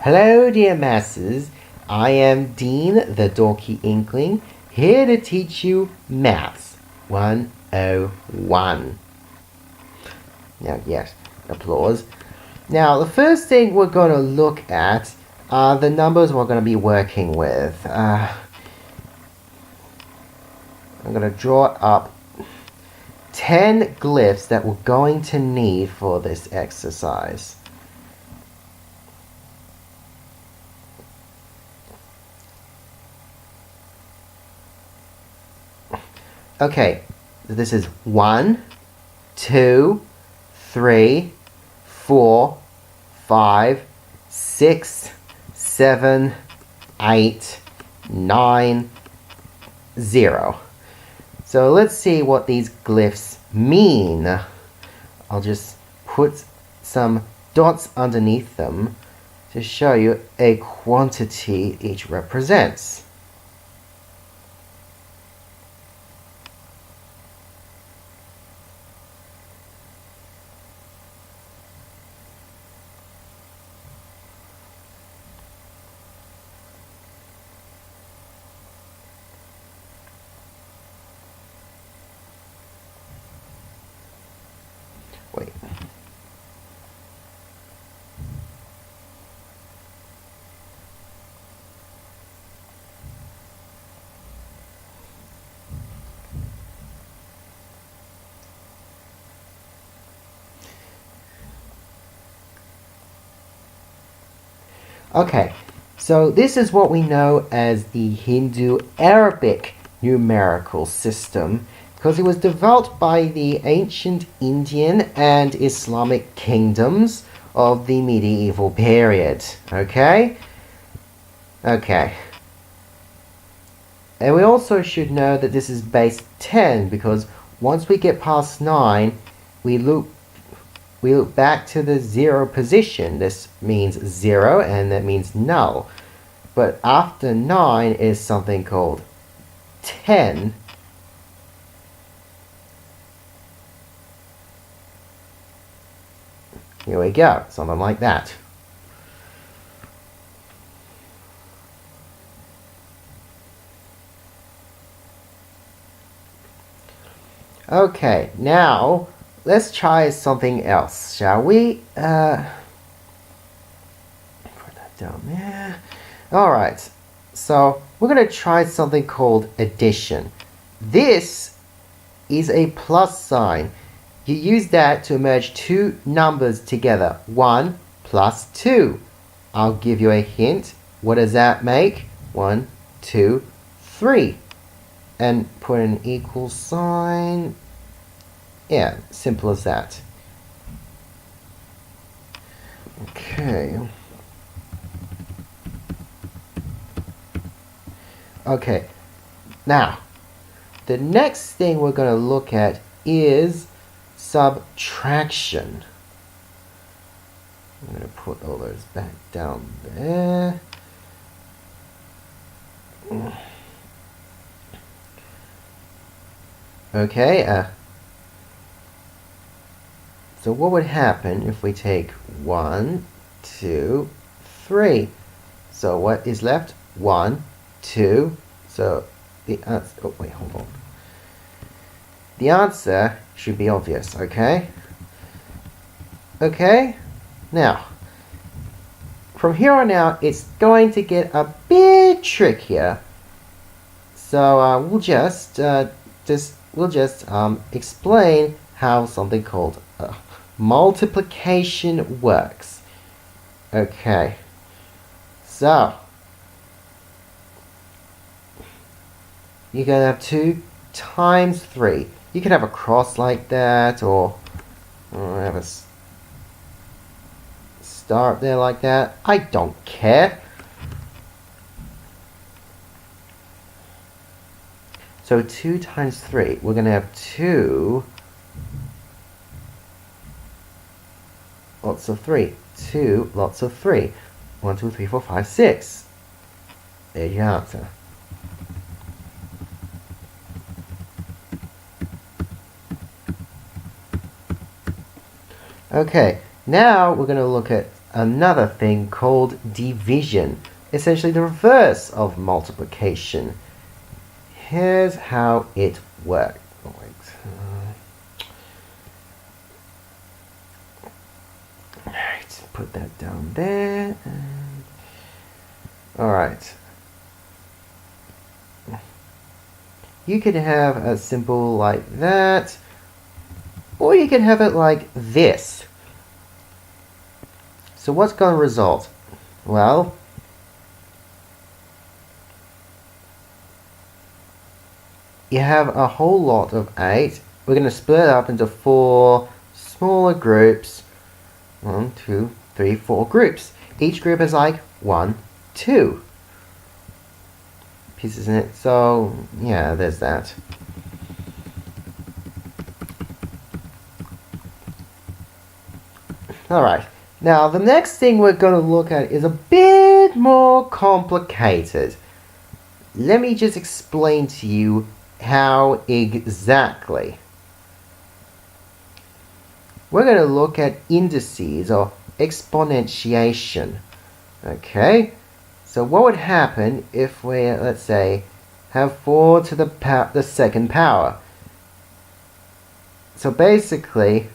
Hello, dear masses. I am Dean, the Dorky Inkling, here to teach you Maths 101. Now, yes, applause. Now, the first thing we're going to look at are the numbers we're going to be working with. I'm going to draw up 10 glyphs that we're going to need for this exercise. Okay, this is 1, 2, 3, 4, 5, 6, 7, 8, 9, 0. So let's see what these glyphs mean. I'll just put some dots underneath them to show you a quantity each represents. Wait. Okay, so this is what we know as the Hindu-Arabic numerical system, because it was developed by the ancient Indian and Islamic kingdoms of the medieval period. Okay? Okay. And we also should know that this is base 10, because once we get past 9, we loop back to the 0 position. This means 0 and that means null. But after 9 is something called 10. Here we go, something like that. Okay, now let's try something else, shall we? Put that down there. Alright, so we're going to try something called addition. This is a plus sign. You use that to merge two numbers together. 1 plus 2. I'll give you a hint. What does that make? 1, 2, 3. And put an equal sign. Yeah, simple as that. Okay. Okay. Now, the next thing we're going to look at is subtraction. I'm going to put all those back down there. Okay, so what would happen if we take 1, 2, 3? So what is left? 1, 2. So the answer, oh wait, hold on. The answer should be obvious, okay? Okay, now, from here on out, it's going to get a bit trickier. So we'll just explain how something called multiplication works. Okay, so you're going to have 2 times 3. You can have a cross like that, or have a star up there like that. I don't care. So 2 times 3, we're going to have 2 lots of 3. 2 lots of 3. 1, 2, 3, 4, 5, 6. There's your answer. Okay, now we're going to look at another thing called division, essentially the reverse of multiplication. Here's how it works. Oh, wait. Alright, put that down there. Alright. You could have a symbol like that, or you can have it like this. So what's going to result? Well, you have a whole lot of 8. We're going to split it up into 4 smaller groups. 1, 2, 3, 4 groups. Each group is like 1, 2 pieces in it. So yeah, there's that. Alright, now the next thing we're going to look at is a bit more complicated. Let me just explain to you how exactly. We're going to look at indices or exponentiation. Okay, so what would happen if we, let's say, have 4 to the second power? So basically,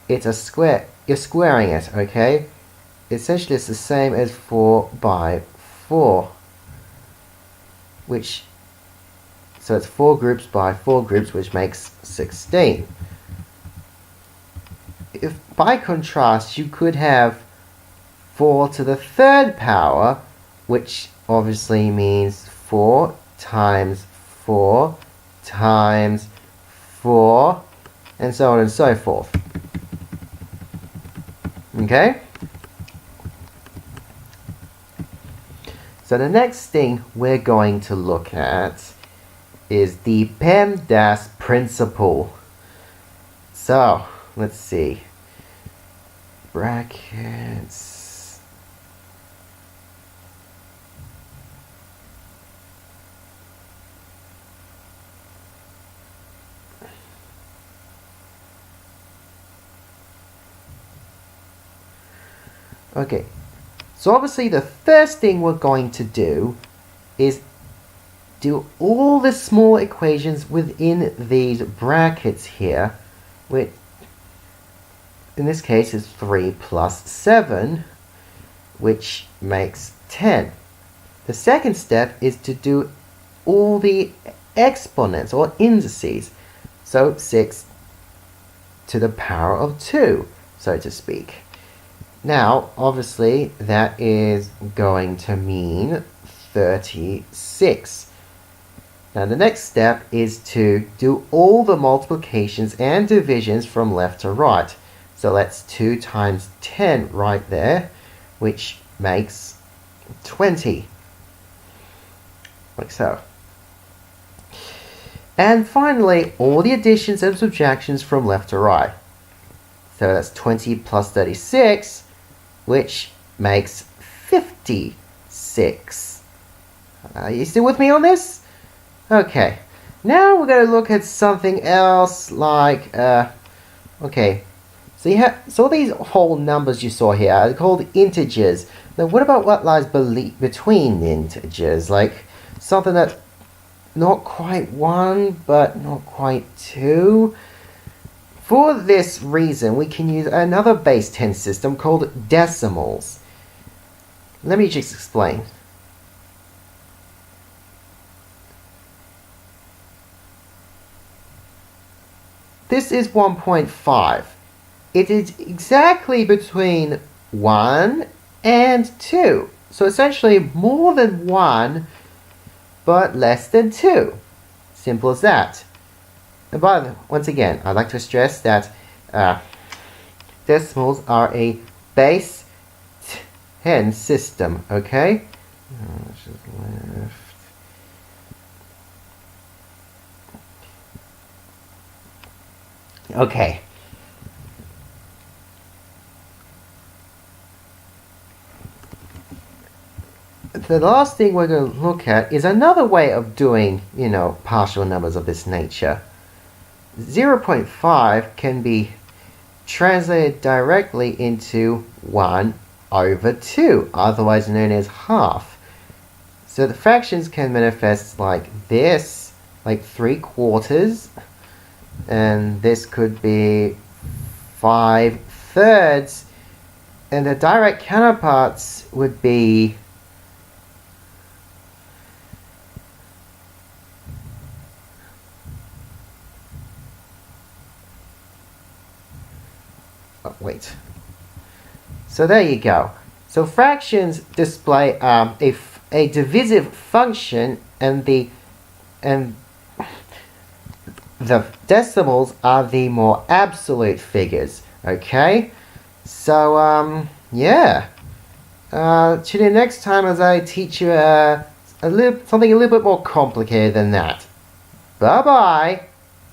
it's a square. You're squaring it, okay? Essentially, it's the same as 4 by 4. So it's 4 groups by 4 groups, which makes 16. If by contrast, you could have 4 to the third power, which obviously means 4 times 4 times 4, and so on and so forth. Okay? So the next thing we're going to look at is the PEMDAS principle. So, let's see. Brackets. Okay, so obviously the first thing we're going to do is do all the small equations within these brackets here, which in this case is 3 plus 7, which makes 10. The second step is to do all the exponents or indices, so 6 to the power of 2, so to speak. Now, obviously, that is going to mean 36. Now, the next step is to do all the multiplications and divisions from left to right. So that's 2 times 10 right there, which makes 20. Like so. And finally, all the additions and subtractions from left to right. So that's 20 plus 36, which makes 56. Are you still with me on this? Okay. Now we're going to look at something else like, okay. So you have, so these whole numbers you saw here are called integers. Now what about what lies between the integers? Like something that's not quite 1, but not quite 2. For this reason, we can use another base 10 system called decimals. Let me just explain. This is 1.5. It is exactly between 1 and 2. So essentially more than 1, but less than 2. Simple as that. And once again, I'd like to stress that decimals are a base 10 system, okay? Okay. The last thing we're going to look at is another way of doing, partial numbers of this nature. 0.5 can be translated directly into 1 over 2, otherwise known as half. So the fractions can manifest like this, like 3/4, and this could be 5/3, and the direct counterparts would be wait. So there you go. So fractions display a divisive function, and the decimals are the more absolute figures. Okay. So yeah. Tune in next time as I teach you something a little bit more complicated than that. Bye bye,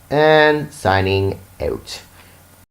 and signing out.